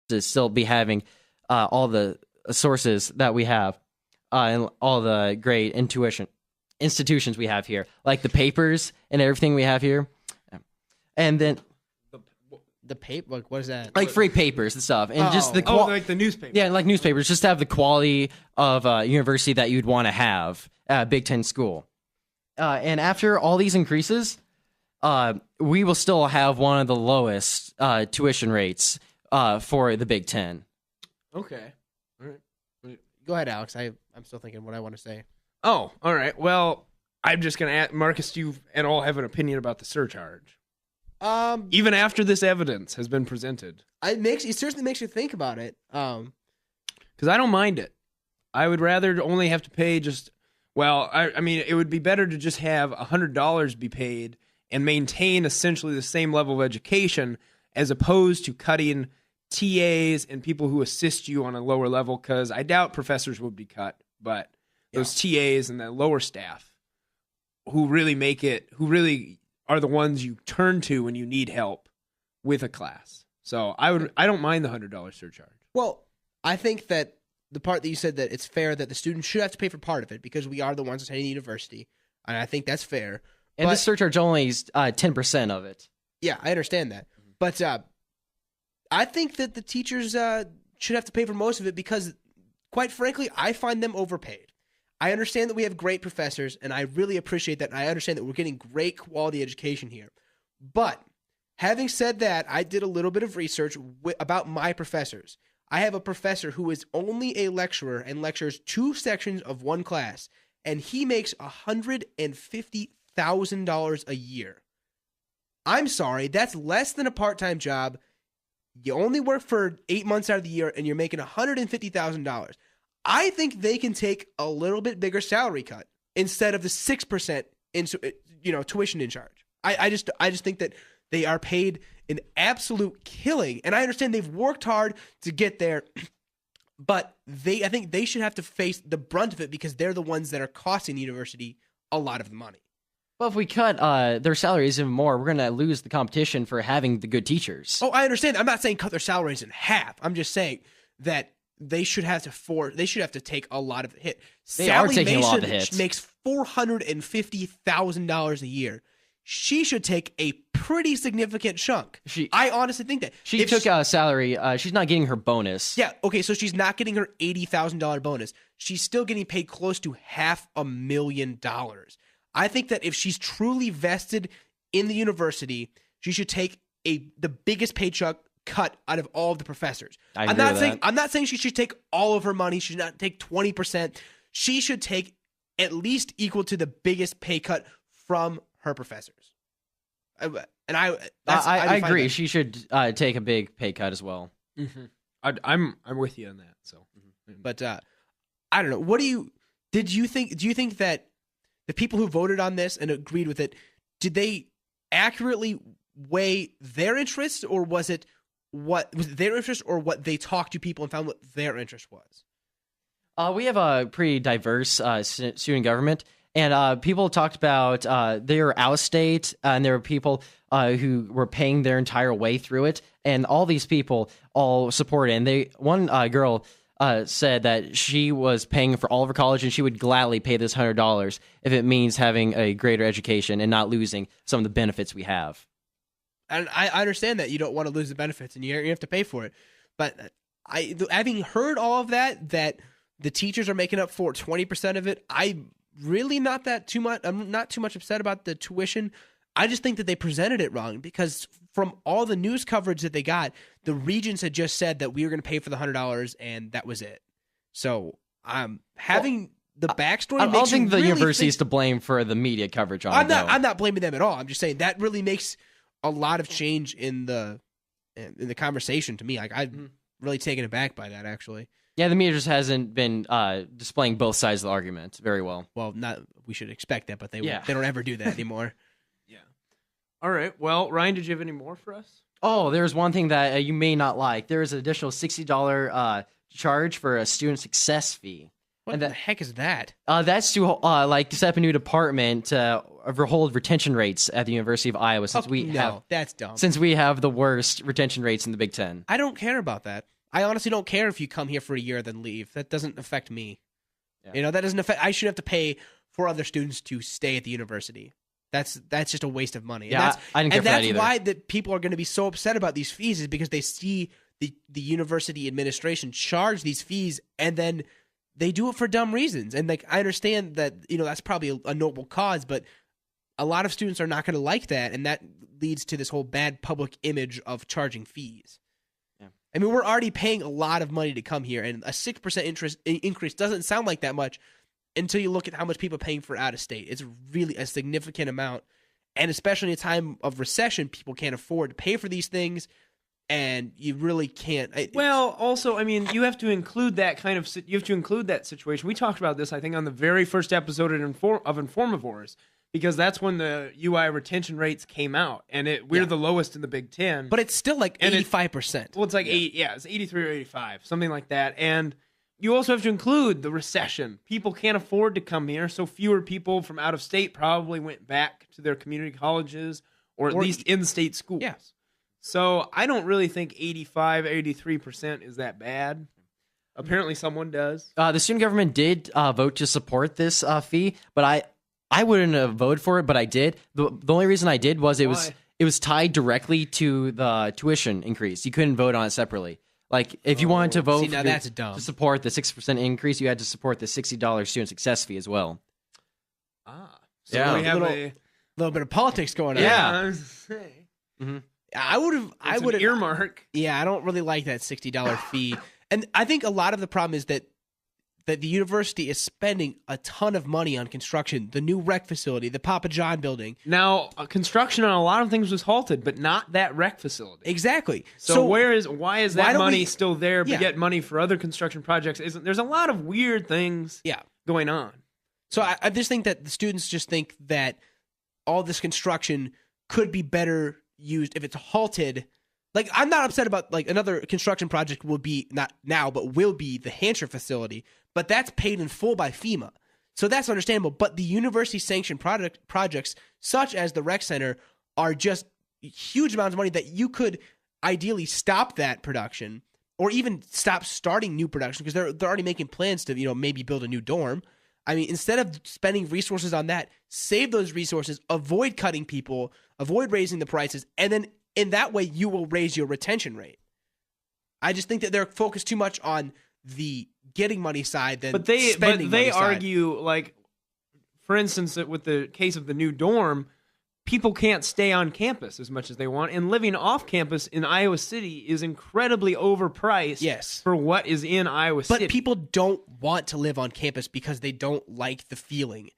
to still be having all the sources that we have and all the great institutions we have here, like the papers and everything we have here. And then the paper, like what is that? Like free papers and stuff, and just the like the newspaper. Yeah, like newspapers, just to have the quality of university that you'd want to have at a Big Ten school. And after all these increases, we will still have one of the lowest tuition rates for the Big Ten. Okay. All right. Go ahead, Alex. I'm still thinking what I want to say. Oh, all right. Well, I'm just going to ask, Marcus, do you at all have an opinion about the surcharge? Even after this evidence has been presented. It certainly makes you think about it. Because I don't mind it. I would rather only have to pay I mean, it would be better to just have $100 be paid and maintain essentially the same level of education as opposed to cutting TAs and people who assist you on a lower level, because I doubt professors would be cut, but those TAs and the lower staff who really are the ones you turn to when you need help with a class. So I don't mind the $100 surcharge. Well, I think that the part that you said that it's fair that the students should have to pay for part of it because we are the ones attending the university, and I think that's fair. And this surcharge only is 10% of it. Yeah, I understand that. But I think that the teachers should have to pay for most of it because, quite frankly, I find them overpaid. I understand that we have great professors, and I really appreciate that. And I understand that we're getting great quality education here. But having said that, I did a little bit of research about my professors. I have a professor who is only a lecturer and lectures 2 sections of one class, and he makes $150,000 a year. I'm sorry, that's less than a part-time job. You only work for 8 months out of the year, and you're making $150,000. I think they can take a little bit bigger salary cut instead of the 6% tuition in charge. I just think that they are paid an absolute killing, and I understand they've worked hard to get there, but I think they should have to face the brunt of it because they're the ones that are costing the university a lot of the money. Well, if we cut their salaries even more, we're going to lose the competition for having the good teachers. Oh, I understand. I'm not saying cut their salaries in half. I'm just saying that they should have to take a lot of the hit. They are taking a lot of the hits. Makes $450,000 a year. She should take a pretty significant chunk. I honestly think that. She took a salary. She's not getting her bonus. Yeah, okay, so she's not getting her $80,000 bonus. She's still getting paid close to $500,000. I think that if she's truly vested in the university, she should take the biggest paycheck cut out of all of the professors. I'm not saying she should take all of her money. She should not take 20%. She should take at least equal to the biggest pay cut from her professors. I agree. She should take a big pay cut as well. Mm-hmm. I'm with you on that. So, but I don't know. Do you think that the people who voted on this and agreed with it, did they accurately weigh their interests, or was it their interest, or what they talked to people and found what their interest was? We have a pretty diverse student government, and people talked about they were out of state, and there were people who were paying their entire way through it, and all these people all supported it. And one girl said that she was paying for all of her college, and she would gladly pay this $100 if it means having a greater education and not losing some of the benefits we have. And I understand that you don't want to lose the benefits and you have to pay for it. But having heard all of that the teachers are making up for 20% of it, I'm not too much upset about the tuition. I just think that they presented it wrong because from all the news coverage that they got, the regents had just said that we were going to pay for the $100 and that was it. So having the backstory. I don't think the university is to blame for the media coverage on it. I'm not blaming them at all. I'm just saying that really makes a lot of change in the conversation to me. Like I'm really taken aback by that, actually. Yeah, the media just hasn't been displaying both sides of the argument very well. Well, we should expect that, but they don't ever do that anymore. Yeah. All right. Well, Ryan, did you have any more for us? Oh, there's one thing that you may not like. There is an additional $60 charge for a student success fee. What And the heck is that? That's to like set up a new department to hold retention rates at the University of Iowa since that's dumb. since we have the worst retention rates in the Big Ten. I don't care about that. I honestly don't care if you come here for a year then leave. That doesn't affect me. Yeah. That doesn't affect. I should have to pay for other students to stay at the university. That's just a waste of money. Yeah, I didn't care for that either. And that's why that people are going to be so upset about these fees is because they see the university administration charge these fees and then they do it for dumb reasons. And like I understand that that's probably a noble cause, but a lot of students are not going to like that, and that leads to this whole bad public image of charging fees. Yeah. I mean, we're already paying a lot of money to come here, and a 6% increase doesn't sound like that much until you look at how much people are paying for out of state. It's really a significant amount, and especially in a time of recession, people can't afford to pay for these things, and you really can't. Well, also, I mean, you have to include that situation. We talked about this, I think, on the very first episode of Informavores, because that's when the UI retention rates came out, and we're the lowest in the Big Ten. But it's still like 85%. Well, it's like it's 83 or 85, something like that. And you also have to include the recession. People can't afford to come here, so fewer people from out of state probably went back to their community colleges or at least in-state schools. Yeah. So I don't really think 83% is that bad. Apparently someone does. The student government did vote to support this fee, but I wouldn't have voted for it, but I did. The only reason I did was it was tied directly to the tuition increase. You couldn't vote on it separately. Like if you wanted to vote that's dumb. to support the 6% increase, you had to support the $60 student success fee as well. So we have a little bit of politics going on. Yeah, I was gonna say. Mm-hmm. I would have earmark. Yeah, I don't really like that $60 fee, and I think a lot of the problem is that the university is spending a ton of money on construction, the new rec facility, the Papa John building. Now, construction on a lot of things was halted, but not that rec facility. Exactly. So why is that money still there, but Yeah. yet money for other construction projects isn't? There's a lot of weird things going on. So I just think that the students just think that all this construction could be better used if it's halted. Like, I'm not upset about, like, another construction project will be, not now, but will be the Hampshire facility, but that's paid in full by FEMA. So that's understandable. But the university-sanctioned projects, such as the rec center, are just huge amounts of money that you could ideally stop that production or even stop starting new production because they're already making plans to, maybe build a new dorm. I mean, instead of spending resources on that, save those resources, avoid cutting people, avoid raising the prices, and then in that way, you will raise your retention rate. I just think that they're focused too much on the getting money side than spending money side. Argue, like, for instance, that with the case of the new dorm, people can't stay on campus as much as they want, and living off campus in Iowa City is incredibly overpriced for what is in Iowa City. But people don't want to live on campus because they don't like the feeling.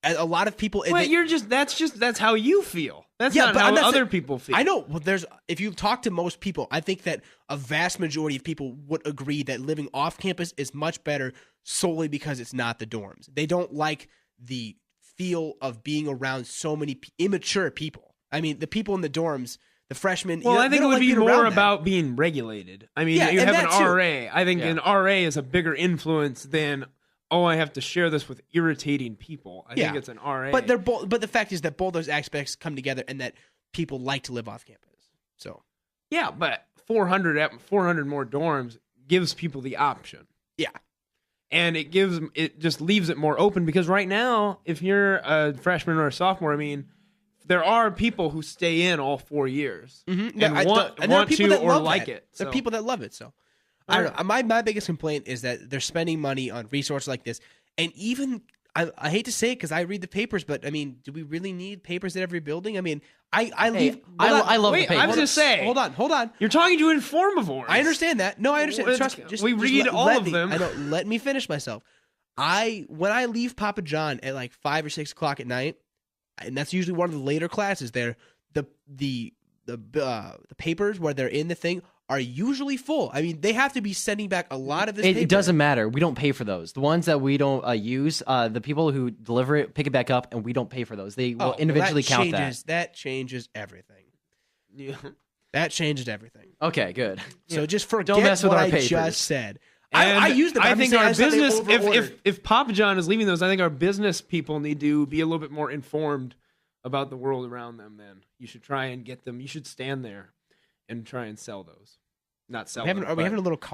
A lot of people. Well, that's how you feel. That's not how other people feel. I know. Well, if you talk to most people, I think that a vast majority of people would agree that living off campus is much better solely because it's not the dorms. They don't like the feel of being around so many immature people. I mean, the people in the dorms, the freshmen. Well, I think it would be more about being regulated. I mean, you have an RA. I think an RA is a bigger influence than, I have to share this with irritating people. I think it's an RA. But But the fact is that both those aspects come together, and that people like to live off campus. So yeah, but 400 more dorms gives people the option. Yeah, and it just leaves it more open because right now, if you're a freshman or a sophomore, I mean, there are people who stay in all 4 years and want to or like it. There are people that love it. So. I don't know. My biggest complaint is that they're spending money on resources like this. And even, I hate to say it because I read the papers, but I mean, do we really need papers at every building? I mean, I love the papers. I was going to say. Hold on. You're talking to Informavores. I understand that. No, I understand. Trust me. We read all of them. I know. Let me finish myself. When I leave Papa John at like 5 or 6 o'clock at night, and that's usually one of the later classes there, the papers where they're in the thing are usually full. I mean, they have to be sending back a lot of this paper. It doesn't matter. We don't pay for those. The ones that we don't use, the people who deliver it pick it back up, and we don't pay for those. They will individually count that. That changes everything. Yeah. That changes everything. Okay, good. So just forget don't mess with what our I papers. just said. I use them. I think our business, if if Papa John is leaving those, I think our business people need to be a little bit more informed about the world around them. Then you should try and get them. You should stand there and try and sell those. Not sell. are we having a little call?